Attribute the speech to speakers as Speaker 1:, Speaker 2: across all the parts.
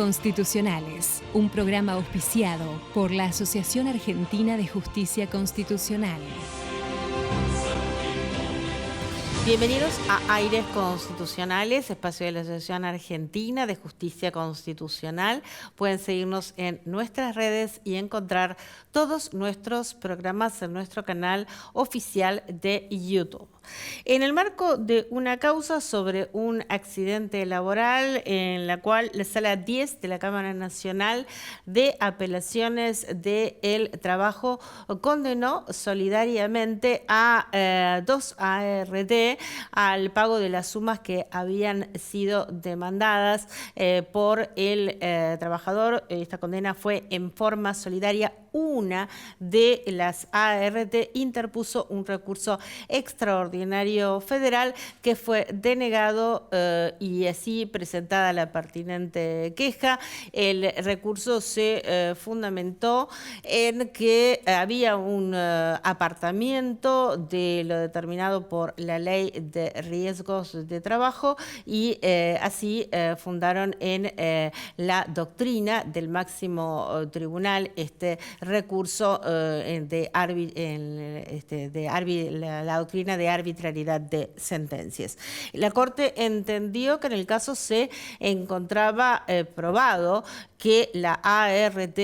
Speaker 1: Constitucionales, un programa auspiciado por la Asociación Argentina de Justicia Constitucional.
Speaker 2: Bienvenidos a Aires Constitucionales, espacio de la Asociación Argentina de Justicia Constitucional. Pueden seguirnos en nuestras redes y encontrar todos nuestros programas en nuestro canal oficial de YouTube. En el marco de una causa sobre un accidente laboral en la cual la Sala 10 de la Cámara Nacional de Apelaciones del Trabajo condenó solidariamente a dos ART al pago de las sumas que habían sido demandadas por el trabajador. Esta condena fue en forma solidaria. Una de las ART interpuso un recurso extraordinario federal que fue denegado y así presentada la pertinente queja. El recurso se fundamentó en que había un apartamiento de lo determinado por la Ley de Riesgos de Trabajo y así fundaron en la doctrina del máximo tribunal este recurso la doctrina de arbitrariedad de sentencias. La Corte entendió que en el caso se encontraba probado que la ART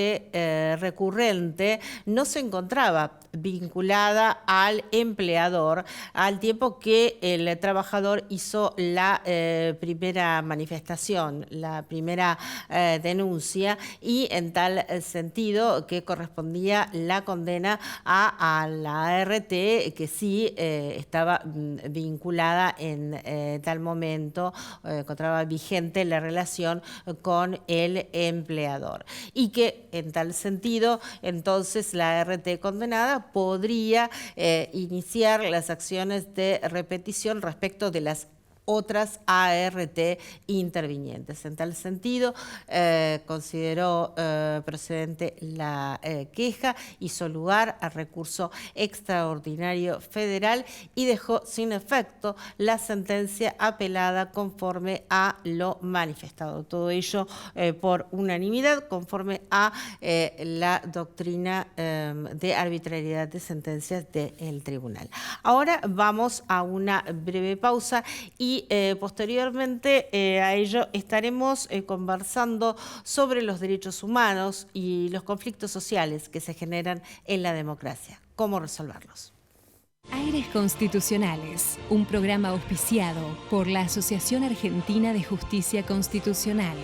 Speaker 2: recurrente no se encontraba vinculada al empleador al tiempo que el trabajador hizo la primera manifestación, la primera denuncia, y en tal sentido que correspondía la condena a la ART que sí estaba vinculada en tal momento, encontraba vigente la relación con el empleador y que en tal sentido entonces la ART condenada podría iniciar las acciones de repetición respecto de las otras ART intervinientes. En tal sentido, consideró procedente la queja, hizo lugar al recurso extraordinario federal y dejó sin efecto la sentencia apelada conforme a lo manifestado. Todo ello por unanimidad, conforme a la doctrina de arbitrariedad de sentencias del tribunal. Ahora vamos a una breve pausa y posteriormente a ello estaremos conversando sobre los derechos humanos y los conflictos sociales que se generan en la democracia. ¿Cómo resolverlos?
Speaker 1: Aires Constitucionales, un programa auspiciado por la Asociación Argentina de Justicia Constitucional.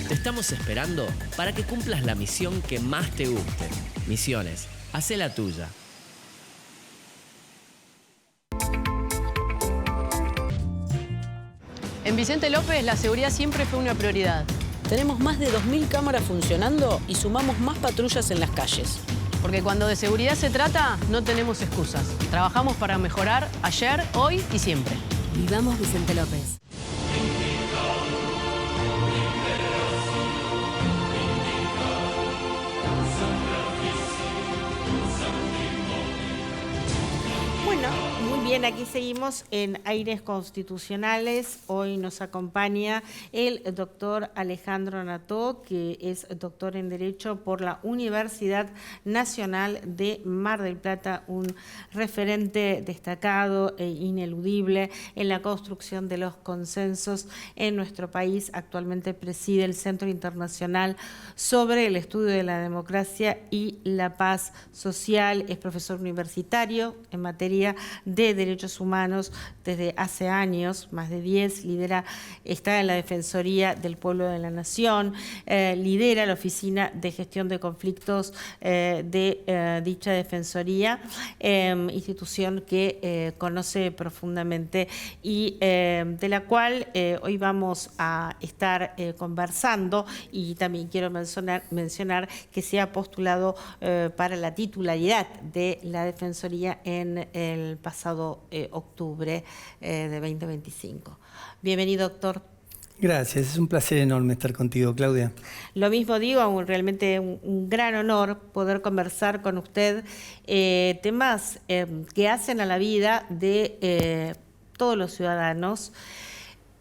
Speaker 3: Te estamos esperando para que cumplas la misión que más te guste. Misiones, hacé la tuya.
Speaker 4: En Vicente López la seguridad siempre fue una prioridad.
Speaker 5: Tenemos más de 2.000 cámaras funcionando y sumamos más patrullas en las calles.
Speaker 4: Porque cuando de seguridad se trata, no tenemos excusas. Trabajamos para mejorar ayer, hoy y siempre.
Speaker 6: Vivamos Vicente López.
Speaker 2: Bien, aquí seguimos en Aires Constitucionales. Hoy nos acompaña el doctor Alejandro Nató, que es doctor en Derecho por la Universidad Nacional de Mar del Plata, un referente destacado e ineludible en la construcción de los consensos en nuestro país. Actualmente preside el Centro Internacional sobre el Estudio de la Democracia y la Paz Social. Es profesor universitario en materia de Derechos Humanos desde hace años, más de 10, está en la Defensoría del Pueblo de la Nación, lidera la Oficina de Gestión de Conflictos de dicha Defensoría, institución que conoce profundamente y de la cual hoy vamos a estar conversando, y también quiero mencionar que se ha postulado para la titularidad de la Defensoría en el pasado octubre de 2025. Bienvenido, doctor.
Speaker 7: Gracias, es un placer enorme estar contigo, Claudia.
Speaker 2: Lo mismo digo, realmente un gran honor poder conversar con usted temas que hacen a la vida de todos los ciudadanos,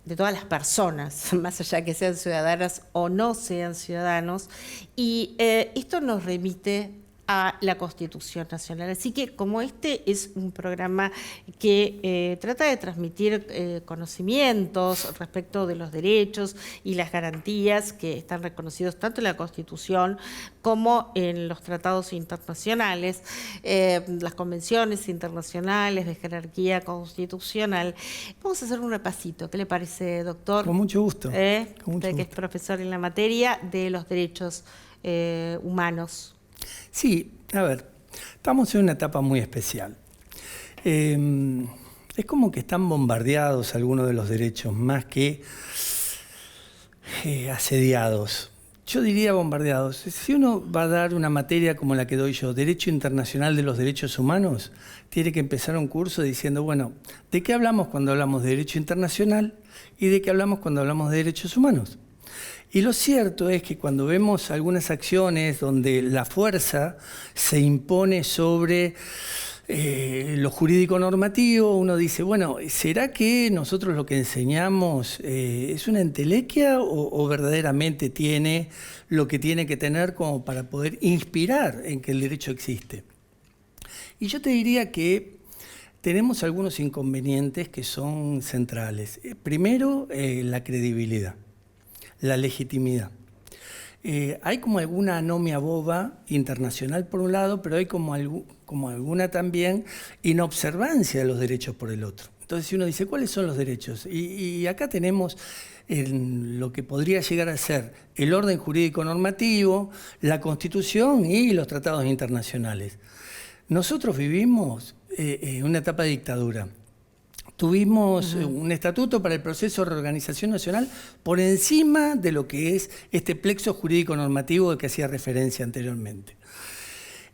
Speaker 2: de todas las personas, más allá que sean ciudadanas o no sean ciudadanos, y esto nos remite a la Constitución Nacional. Así que como este es un programa que trata de transmitir conocimientos respecto de los derechos y las garantías que están reconocidos tanto en la Constitución como en los tratados internacionales, las convenciones internacionales de jerarquía constitucional, vamos a hacer un repasito. ¿Qué le parece, doctor?
Speaker 7: Con mucho gusto. Con mucho
Speaker 2: Usted que es profesor en la materia de los derechos humanos.
Speaker 7: Sí, a ver, estamos en una etapa muy especial. Es como que están bombardeados algunos de los derechos, más que asediados. Yo diría bombardeados. Si uno va a dar una materia como la que doy yo, Derecho Internacional de los Derechos Humanos, tiene que empezar un curso diciendo, bueno, ¿de qué hablamos cuando hablamos de derecho internacional y de qué hablamos cuando hablamos de derechos humanos? Y lo cierto es que cuando vemos algunas acciones donde la fuerza se impone sobre lo jurídico normativo, uno dice, bueno, ¿será que nosotros lo que enseñamos es una entelequia o verdaderamente tiene lo que tiene que tener como para poder inspirar en que el derecho existe? Y yo te diría que tenemos algunos inconvenientes que son centrales. Primero, la credibilidad. La legitimidad. Hay como alguna anomia boba internacional por un lado, pero hay como alguna también inobservancia de los derechos por el otro. Entonces, si uno dice, ¿cuáles son los derechos? Y acá tenemos lo que podría llegar a ser el orden jurídico normativo, la Constitución y los tratados internacionales. Nosotros vivimos una etapa de dictadura. Tuvimos un estatuto para el proceso de reorganización nacional por encima de lo que es este plexo jurídico normativo al que hacía referencia anteriormente.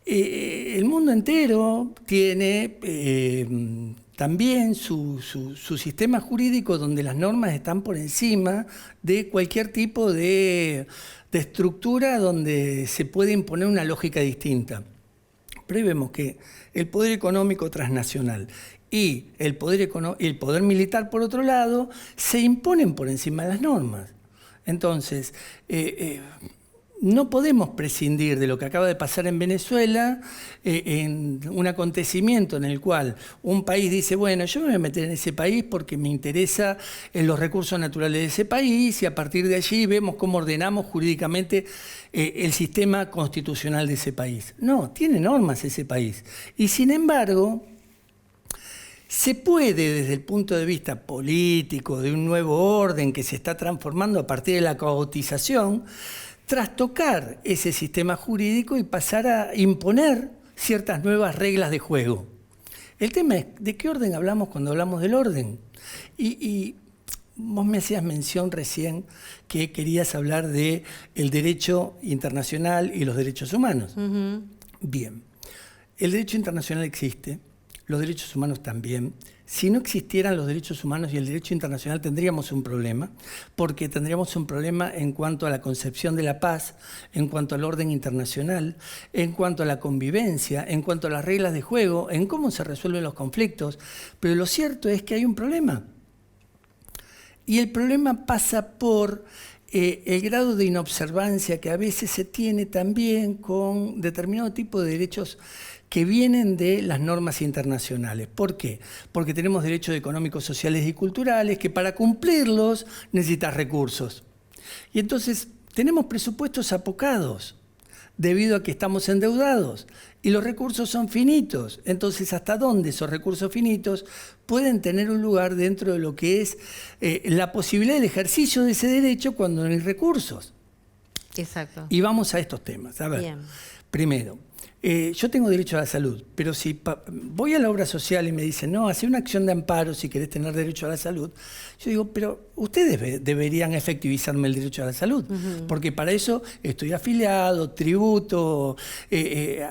Speaker 7: El mundo entero tiene también su sistema jurídico donde las normas están por encima de cualquier tipo de estructura donde se puede imponer una lógica distinta. Pero ahí vemos que el poder económico transnacional y el poder militar, por otro lado, se imponen por encima de las normas. Entonces, no podemos prescindir de lo que acaba de pasar en Venezuela, en un acontecimiento en el cual un país dice, bueno, yo me voy a meter en ese país porque me interesa los recursos naturales de ese país, y a partir de allí vemos cómo ordenamos jurídicamente el sistema constitucional de ese país. No, tiene normas ese país. Y sin embargo, se puede, desde el punto de vista político, de un nuevo orden que se está transformando a partir de la caotización, trastocar ese sistema jurídico y pasar a imponer ciertas nuevas reglas de juego. El tema es, ¿de qué orden hablamos cuando hablamos del orden? Y vos me hacías mención recién que querías hablar del derecho internacional y los derechos humanos. Bien, el derecho internacional existe. Los derechos humanos también. Si no existieran los derechos humanos y el derecho internacional, tendríamos un problema, porque tendríamos un problema en cuanto a la concepción de la paz, en cuanto al orden internacional, en cuanto a la convivencia, en cuanto a las reglas de juego, en cómo se resuelven los conflictos. Pero lo cierto es que hay un problema. Y el problema pasa por el grado de inobservancia que a veces se tiene también con determinado tipo de derechos que vienen de las normas internacionales. ¿Por qué? Porque tenemos derechos económicos, sociales y culturales que para cumplirlos necesitas recursos. Y entonces tenemos presupuestos apocados debido a que estamos endeudados y los recursos son finitos. Entonces, ¿hasta dónde esos recursos finitos pueden tener un lugar dentro de lo que es la posibilidad del ejercicio de ese derecho cuando no hay recursos?
Speaker 2: Exacto.
Speaker 7: Y vamos a estos temas. A ver,
Speaker 2: bien.
Speaker 7: Primero, yo tengo derecho a la salud, pero si voy a la obra social y me dicen, no, hace una acción de amparo si querés tener derecho a la salud, yo digo, pero ustedes deberían efectivizarme el derecho a la salud, porque para eso estoy afiliado, tributo,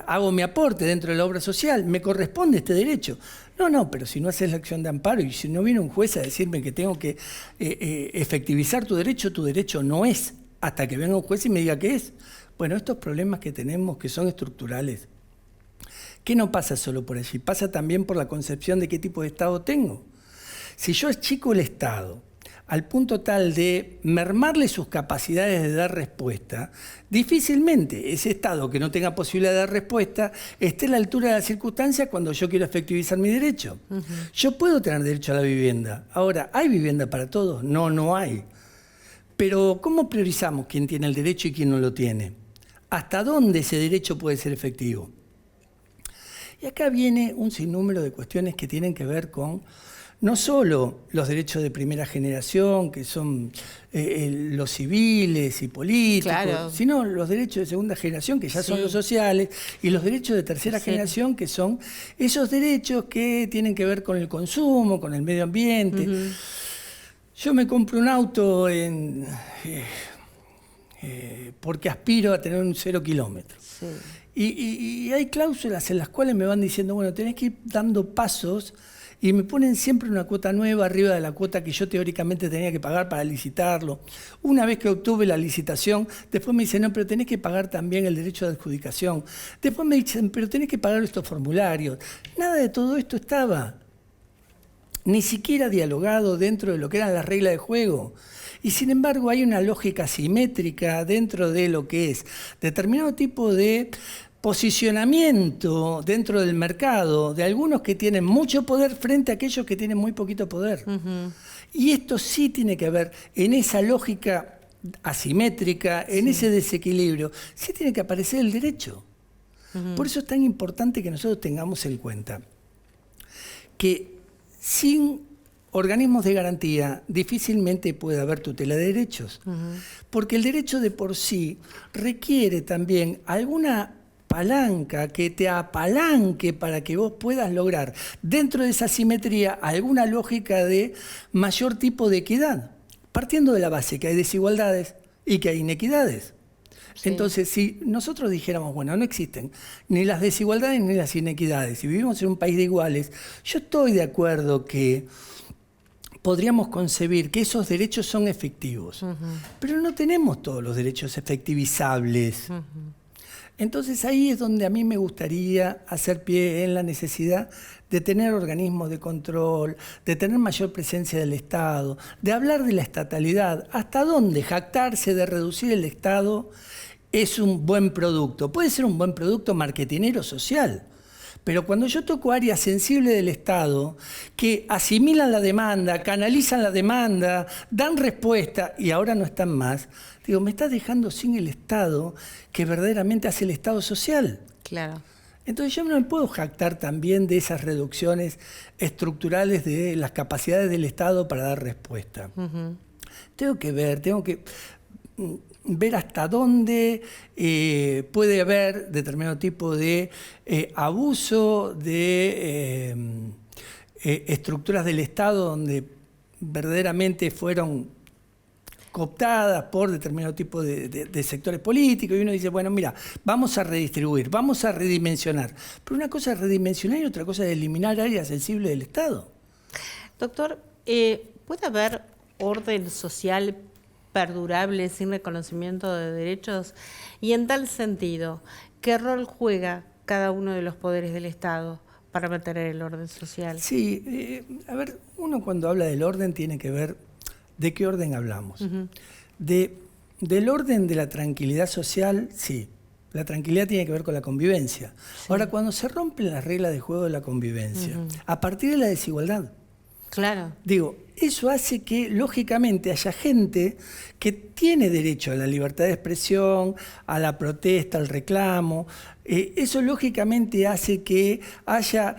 Speaker 7: hago mi aporte dentro de la obra social, me corresponde este derecho. No, pero si no haces la acción de amparo y si no viene un juez a decirme que tengo que efectivizar tu derecho no es, hasta que venga un juez y me diga que es. Bueno, estos problemas que tenemos, que son estructurales, que no pasa solo por allí, pasa también por la concepción de qué tipo de Estado tengo. Si yo achico el Estado al punto tal de mermarle sus capacidades de dar respuesta, difícilmente ese Estado que no tenga posibilidad de dar respuesta esté a la altura de las circunstancias cuando yo quiero efectivizar mi derecho. Yo puedo tener derecho a la vivienda. Ahora, ¿hay vivienda para todos? No, no hay. Pero ¿cómo priorizamos quién tiene el derecho y quién no lo tiene? ¿Hasta dónde ese derecho puede ser efectivo? Y acá viene un sinnúmero de cuestiones que tienen que ver con no solo los derechos de primera generación, que son los civiles y políticos,
Speaker 2: claro,
Speaker 7: sino los derechos de segunda generación, que ya son los sociales, y los derechos de tercera generación, que son esos derechos que tienen que ver con el consumo, con el medio ambiente. Yo me compro un auto porque aspiro a tener un 0 kilómetros.
Speaker 2: Sí.
Speaker 7: Y hay cláusulas en las cuales me van diciendo, bueno, tenés que ir dando pasos y me ponen siempre una cuota nueva arriba de la cuota que yo teóricamente tenía que pagar para licitarlo. Una vez que obtuve la licitación, después me dicen, no, pero tenés que pagar también el derecho de adjudicación. Después me dicen, pero tenés que pagar estos formularios. Nada de todo esto estaba ni siquiera dialogado dentro de lo que eran las reglas de juego. Y sin embargo hay una lógica simétrica dentro de lo que es determinado tipo de posicionamiento dentro del mercado de algunos que tienen mucho poder frente a aquellos que tienen muy poquito poder. Y esto sí tiene que ver en esa lógica asimétrica, en ese desequilibrio, sí tiene que aparecer el derecho. Por eso es tan importante que nosotros tengamos en cuenta que sin organismos de garantía difícilmente puede haber tutela de derechos, porque el derecho de por sí requiere también alguna palanca que te apalanque para que vos puedas lograr dentro de esa simetría alguna lógica de mayor tipo de equidad, partiendo de la base que hay desigualdades y que hay inequidades. Sí. Entonces, si nosotros dijéramos, bueno, no existen ni las desigualdades ni las inequidades, si vivimos en un país de iguales, yo estoy de acuerdo que podríamos concebir que esos derechos son efectivos, pero no tenemos todos los derechos efectivizables. Entonces ahí es donde a mí me gustaría hacer pie en la necesidad de tener organismos de control, de tener mayor presencia del Estado, de hablar de la estatalidad, hasta dónde jactarse de reducir el Estado es un buen producto. Puede ser un buen producto marketinero social, pero cuando yo toco áreas sensibles del Estado que asimilan la demanda, canalizan la demanda, dan respuesta y ahora no están más, digo, me estás dejando sin el Estado que verdaderamente hace el Estado social.
Speaker 2: Claro.
Speaker 7: Entonces yo no me puedo jactar también de esas reducciones estructurales de las capacidades del Estado para dar respuesta. Tengo que ver hasta dónde puede haber determinado tipo de abuso de estructuras del Estado donde verdaderamente fueron cooptadas por determinado tipo de sectores políticos, y uno dice, bueno, mira, vamos a redistribuir, vamos a redimensionar. Pero una cosa es redimensionar y otra cosa es eliminar áreas sensibles del Estado.
Speaker 2: Doctor, ¿puede haber orden social perdurable sin reconocimiento de derechos? Y en tal sentido, ¿qué rol juega cada uno de los poderes del Estado para mantener el orden social?
Speaker 7: Sí, a ver, uno cuando habla del orden tiene que ver de qué orden hablamos. Del orden de la tranquilidad social, sí. La tranquilidad tiene que ver con la convivencia. Sí. Ahora, cuando se rompen las reglas de juego de la convivencia, a partir de la desigualdad,
Speaker 2: Claro.
Speaker 7: Digo, eso hace que, lógicamente, haya gente que tiene derecho a la libertad de expresión, a la protesta, al reclamo. Eso, lógicamente, hace que haya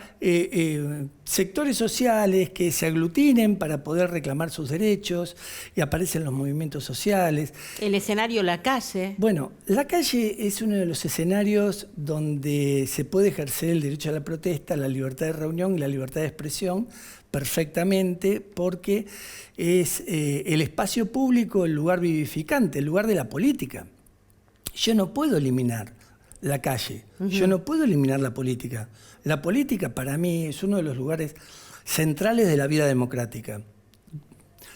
Speaker 7: sectores sociales que se aglutinen para poder reclamar sus derechos y aparecen los movimientos sociales.
Speaker 2: El escenario, la calle.
Speaker 7: Bueno, la calle es uno de los escenarios donde se puede ejercer el derecho a la protesta, la libertad de reunión y la libertad de expresión perfectamente, porque es el espacio público, el lugar vivificante, el lugar de la política. Yo no puedo eliminar la calle, yo no puedo eliminar la política. La política para mí es uno de los lugares centrales de la vida democrática.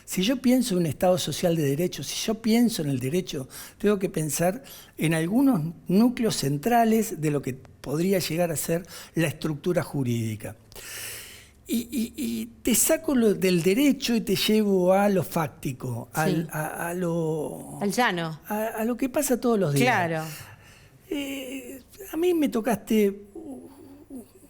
Speaker 7: Si yo pienso en un Estado social de derecho, si yo pienso en el derecho, tengo que pensar en algunos núcleos centrales de lo que podría llegar a ser la estructura jurídica. Y te saco del derecho y te llevo a lo fáctico,
Speaker 2: Sí.
Speaker 7: al
Speaker 2: llano.
Speaker 7: a lo que pasa todos los días.
Speaker 2: Claro.
Speaker 7: A mí me tocaste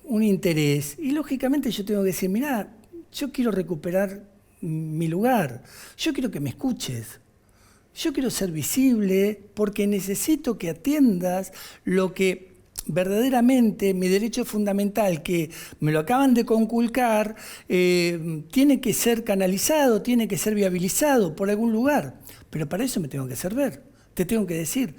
Speaker 7: un interés y lógicamente yo tengo que decir, mirá, yo quiero recuperar mi lugar, yo quiero que me escuches, yo quiero ser visible porque necesito que atiendas lo que verdaderamente mi derecho fundamental, que me lo acaban de conculcar, tiene que ser canalizado, tiene que ser viabilizado por algún lugar. Pero para eso me tengo que hacer ver, te tengo que decir.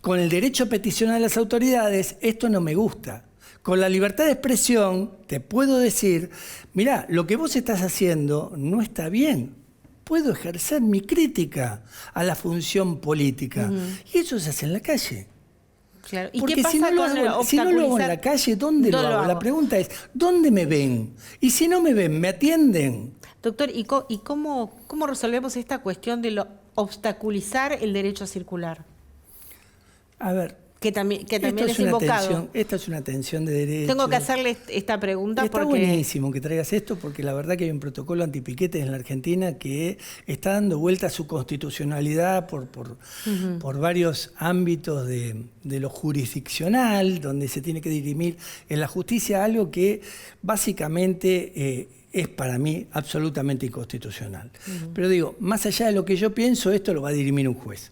Speaker 7: Con el derecho a peticionar a las autoridades, esto no me gusta. Con la libertad de expresión, te puedo decir, mirá, lo que vos estás haciendo no está bien. Puedo ejercer mi crítica a la función política. Y eso se hace en la calle.
Speaker 2: Claro. ¿Y
Speaker 7: Porque
Speaker 2: qué pasa
Speaker 7: si no lo hago en la calle, ¿dónde lo hago? La pregunta es, ¿dónde me ven? Y si no me ven, ¿me atienden?
Speaker 2: Doctor, ¿y cómo resolvemos esta cuestión de obstaculizar el derecho a circular?
Speaker 7: A ver,
Speaker 2: Que también es invocado.
Speaker 7: Esta es una tensión de derechos.
Speaker 2: Tengo que hacerle esta pregunta
Speaker 7: Está
Speaker 2: porque...
Speaker 7: buenísimo que traigas esto, porque la verdad que hay un protocolo antipiquetes en la Argentina que está dando vuelta a su constitucionalidad por varios ámbitos de lo jurisdiccional, donde se tiene que dirimir en la justicia algo que básicamente es para mí absolutamente inconstitucional. Pero digo, más allá de lo que yo pienso, esto lo va a dirimir un juez.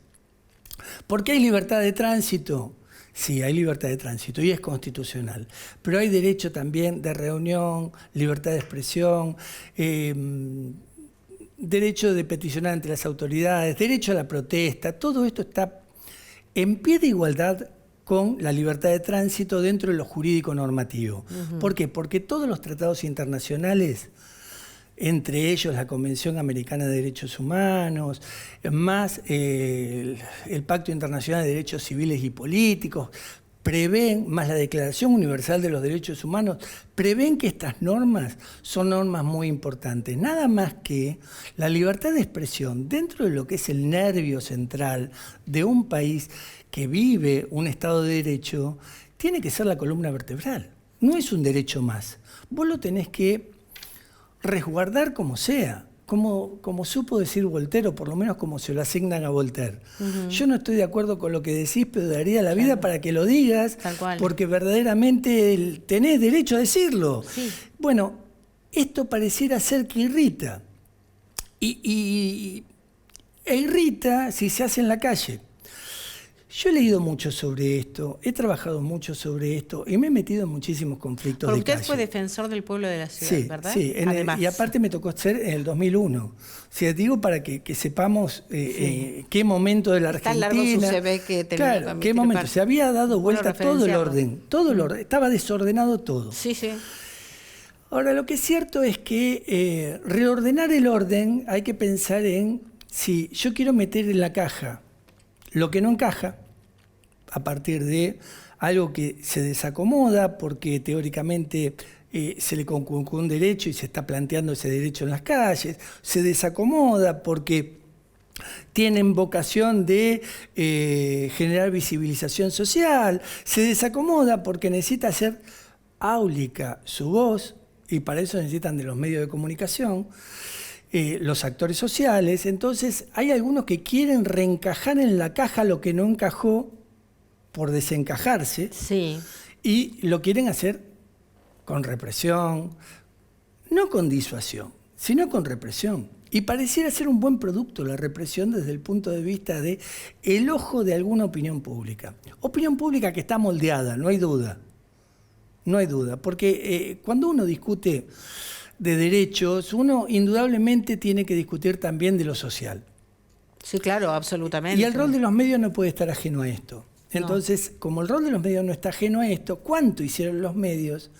Speaker 7: ¿Por qué hay libertad de tránsito? Sí, hay libertad de tránsito y es constitucional, pero hay derecho también de reunión, libertad de expresión, derecho de peticionar ante las autoridades, derecho a la protesta. Todo esto está en pie de igualdad con la libertad de tránsito dentro de lo jurídico normativo. ¿Por qué? Porque todos los tratados internacionales, entre ellos la Convención Americana de Derechos Humanos, más el Pacto Internacional de Derechos Civiles y Políticos, prevén, más la Declaración Universal de los Derechos Humanos, prevén que estas normas son normas muy importantes. Nada más que la libertad de expresión dentro de lo que es el nervio central de un país que vive un Estado de Derecho, tiene que ser la columna vertebral. No es un derecho más. Vos lo tenés que resguardar como sea, como supo decir Voltaire, o por lo menos como se lo asignan a Voltaire. Yo no estoy de acuerdo con lo que decís, pero daría la vida para que lo digas, porque verdaderamente tenés derecho a decirlo.
Speaker 2: Sí.
Speaker 7: Bueno, esto pareciera ser que irrita. E irrita si se hace en la calle. Yo he leído mucho sobre esto, he trabajado mucho sobre esto y me he metido en muchísimos conflictos de calle.
Speaker 2: Usted fue defensor del pueblo de la ciudad,
Speaker 7: sí,
Speaker 2: ¿verdad?
Speaker 7: Sí, y aparte me tocó ser en el 2001. O sea, digo para que sepamos qué momento de la Argentina...
Speaker 2: Está largo su CV que tenía.
Speaker 7: Claro, qué momento. Se había dado vuelta todo el orden, estaba desordenado todo.
Speaker 2: Sí, sí.
Speaker 7: Ahora, lo que es cierto es que reordenar el orden hay que pensar en si yo quiero meter en la caja lo que no encaja, a partir de algo que se desacomoda porque teóricamente se le conculcó un derecho y se está planteando ese derecho en las calles, se desacomoda porque tienen vocación de generar visibilización social, se desacomoda porque necesita hacer áulica su voz y para eso necesitan de los medios de comunicación. Los actores sociales. Entonces hay algunos que quieren reencajar en la caja lo que no encajó por desencajarse,
Speaker 2: sí,
Speaker 7: y lo quieren hacer con represión. no con disuasión, sino con represión. Y pareciera ser un buen producto la represión desde el punto de vista de el ojo de alguna opinión pública. Opinión pública que está moldeada, no hay duda. No hay duda, porque cuando uno discute de derechos, uno indudablemente tiene que discutir también de lo social.
Speaker 2: Sí, claro, absolutamente.
Speaker 7: Y el rol de los medios no puede estar ajeno a esto. Entonces, como el rol de los medios no está ajeno a esto, ¿cuánto hicieron los medios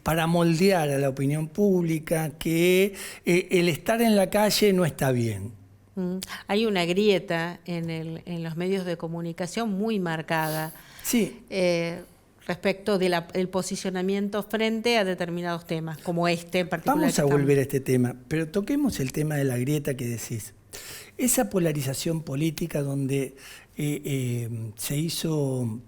Speaker 7: para moldear a la opinión pública que el estar en la calle no está bien?
Speaker 2: Hay una grieta en los medios de comunicación muy marcada.
Speaker 7: Sí.
Speaker 2: Respecto del posicionamiento frente a determinados temas, como este en particular.
Speaker 7: Vamos a volver a este tema, pero toquemos el tema de la grieta que decís. Esa polarización política donde se hizo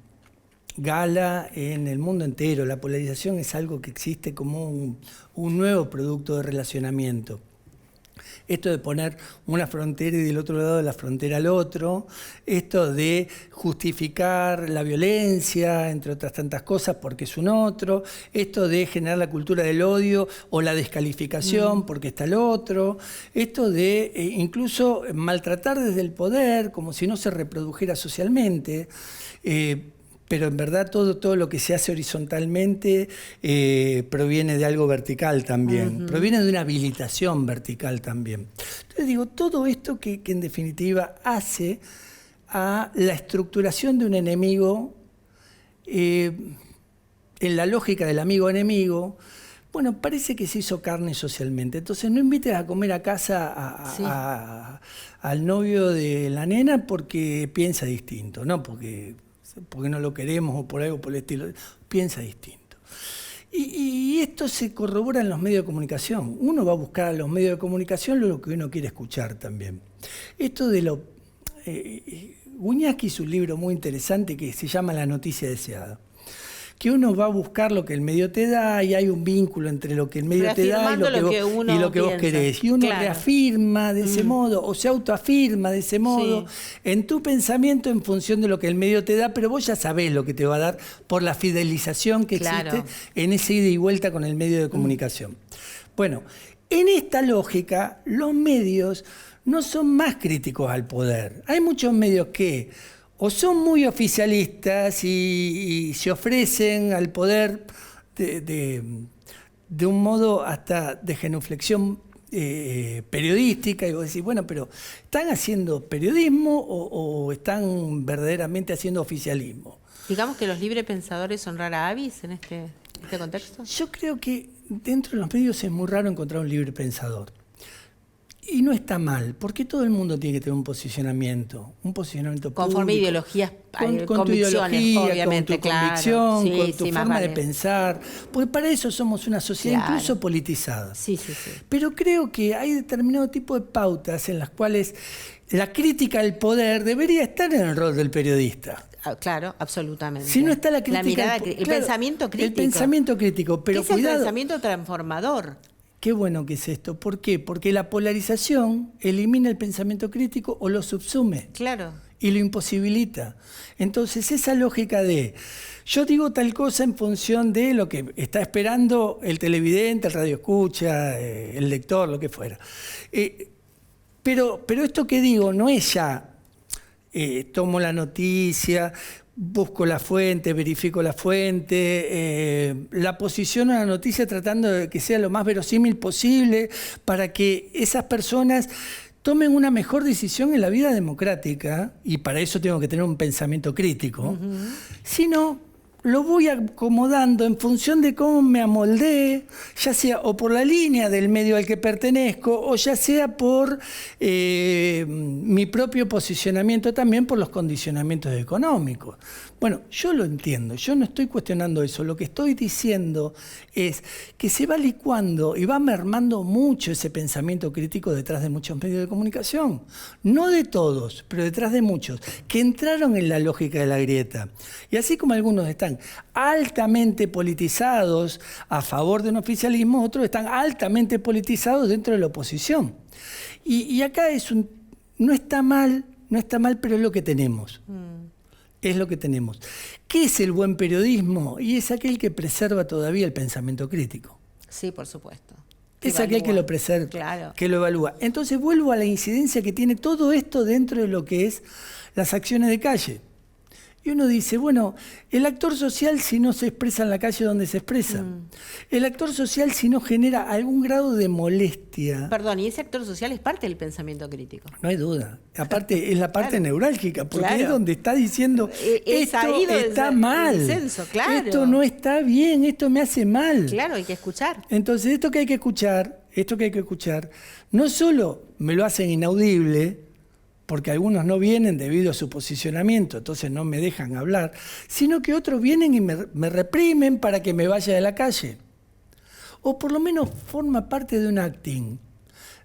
Speaker 7: gala en el mundo entero. La polarización es algo que existe como un nuevo producto de relacionamiento. Esto de poner una frontera y del otro lado de la frontera al otro, esto de justificar la violencia, entre otras tantas cosas, porque es un otro, esto de generar la cultura del odio o la descalificación porque está el otro, esto de incluso maltratar desde el poder como si no se reprodujera socialmente. Pero en verdad todo lo que se hace horizontalmente proviene de algo vertical también, proviene de una habilitación vertical también. Entonces digo, todo esto que en definitiva hace a la estructuración de un enemigo, en la lógica del amigo-enemigo, bueno, parece que se hizo carne socialmente. Entonces no invites a comer a casa al novio de la nena porque piensa distinto, no porque no lo queremos o por algo por el estilo, piensa distinto. Y esto se corrobora en los medios de comunicación. Uno va a buscar a los medios de comunicación lo que uno quiere escuchar también. Esto de lo... Guñasqui hizo un libro muy interesante que se llama La noticia deseada. Que uno va a buscar lo que el medio te da y hay un vínculo entre lo que el medio te da y lo que vos querés. Y uno reafirma de ese modo o se autoafirma de ese modo en tu pensamiento en función de lo que el medio te da, pero vos ya sabés lo que te va a dar por la fidelización que existe en ese ida y vuelta con el medio de comunicación. Bueno, en esta lógica los medios no son más críticos al poder. Hay muchos medios que o son muy oficialistas y se ofrecen al poder de un modo hasta de genuflexión periodística, y vos decís, bueno, pero ¿están haciendo periodismo o están verdaderamente haciendo oficialismo?
Speaker 2: Digamos que los librepensadores son rara avis en este contexto.
Speaker 7: Yo creo que dentro de los medios es muy raro encontrar un librepensador. Y no está mal, porque todo el mundo tiene que tener un posicionamiento
Speaker 2: conforme
Speaker 7: público,
Speaker 2: ideologías,
Speaker 7: con tu ideología,
Speaker 2: obviamente,
Speaker 7: con tu convicción, con tu forma de
Speaker 2: vale.
Speaker 7: pensar, porque para eso somos una sociedad incluso politizada.
Speaker 2: Sí.
Speaker 7: Pero creo que hay determinado tipo de pautas en las cuales la crítica al poder debería estar en el rol del periodista.
Speaker 2: Claro, absolutamente.
Speaker 7: Si no está la crítica,
Speaker 2: el pensamiento crítico.
Speaker 7: El pensamiento crítico, pero
Speaker 2: ¿Qué es
Speaker 7: cuidado.
Speaker 2: el pensamiento transformador?
Speaker 7: Qué bueno que es esto. ¿Por qué? Porque la polarización elimina el pensamiento crítico o lo subsume.
Speaker 2: Claro.
Speaker 7: Y lo imposibilita. Entonces, esa lógica de yo digo tal cosa en función de lo que está esperando el televidente, el radioescucha, el lector, lo que fuera. Pero esto que digo no es ya tomo la noticia, busco la fuente, verifico la fuente, la posiciono a la noticia tratando de que sea lo más verosímil posible para que esas personas tomen una mejor decisión en la vida democrática, y para eso tengo que tener un pensamiento crítico, sino lo voy acomodando en función de cómo me amoldé, ya sea o por la línea del medio al que pertenezco, o ya sea por mi propio posicionamiento también por los condicionamientos económicos. Bueno, yo lo entiendo, yo no estoy cuestionando eso. Lo que estoy diciendo es que se va licuando y va mermando mucho ese pensamiento crítico detrás de muchos medios de comunicación. No de todos, pero detrás de muchos, que entraron en la lógica de la grieta. Y así como algunos están altamente politizados a favor de un oficialismo, otros están altamente politizados dentro de la oposición. Y acá no está mal, pero es lo que tenemos. Es lo que tenemos. ¿Qué es el buen periodismo? Y es aquel que preserva todavía el pensamiento crítico.
Speaker 2: Sí, por supuesto.
Speaker 7: Es aquel que lo preserva,
Speaker 2: claro,
Speaker 7: que lo evalúa. Entonces vuelvo a la incidencia que tiene todo esto dentro de lo que es las acciones de calle. Y uno dice, bueno, el actor social si no se expresa en la calle donde se expresa. El actor social si no genera algún grado de molestia.
Speaker 2: Perdón, y ese actor social es parte del pensamiento crítico.
Speaker 7: No hay duda. Aparte, es la parte
Speaker 2: Claro.
Speaker 7: neurálgica, porque
Speaker 2: Claro.
Speaker 7: es donde está diciendo,
Speaker 2: Es
Speaker 7: esto
Speaker 2: ahí donde
Speaker 7: está
Speaker 2: el
Speaker 7: mal,
Speaker 2: disenso, claro.
Speaker 7: esto no está bien, esto me hace mal.
Speaker 2: Claro, hay que escuchar.
Speaker 7: Entonces, esto que hay que escuchar, no solo me lo hacen inaudible, porque algunos no vienen debido a su posicionamiento, entonces no me dejan hablar, sino que otros vienen y me reprimen para que me vaya de la calle. O por lo menos forma parte de un acting,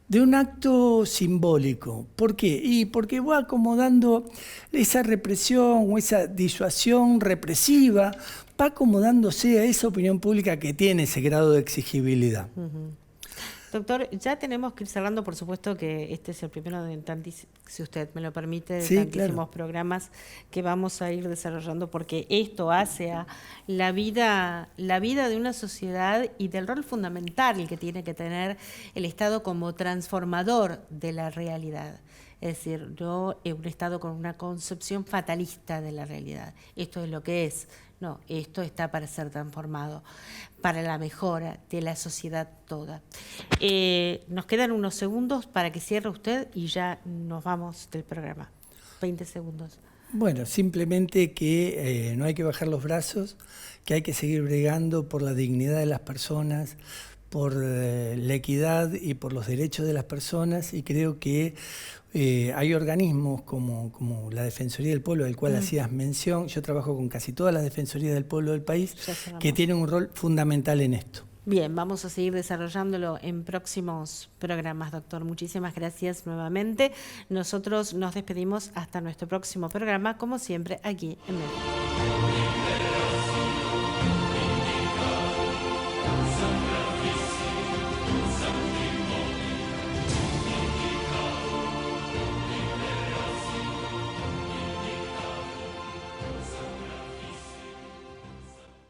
Speaker 7: de un acto simbólico. ¿Por qué? Y porque va acomodando esa represión o esa disuasión represiva, va acomodándose a esa opinión pública que tiene ese grado de exigibilidad.
Speaker 2: Doctor, ya tenemos que ir cerrando, por supuesto que este es el primero de si usted me lo permite, de
Speaker 7: Sí,
Speaker 2: tantísimos
Speaker 7: claro.
Speaker 2: programas que vamos a ir desarrollando, porque esto hace a la vida de una sociedad y del rol fundamental que tiene que tener el Estado como transformador de la realidad. Es decir, no un Estado con una concepción fatalista de la realidad. Esto es lo que es. No, esto está para ser transformado, para la mejora de la sociedad toda. Nos quedan unos segundos para que cierre usted y ya nos vamos del programa. 20 segundos.
Speaker 7: Bueno, simplemente que no hay que bajar los brazos, que hay que seguir bregando por la dignidad de las personas, por la equidad y por los derechos de las personas, y creo que hay organismos como la Defensoría del Pueblo, del cual hacías mención. Yo trabajo con casi todas las Defensorías del Pueblo del país, que tienen un rol fundamental en esto.
Speaker 2: Bien, vamos a seguir desarrollándolo en próximos programas, doctor. Muchísimas gracias nuevamente. Nosotros nos despedimos hasta nuestro próximo programa, como siempre, aquí en México.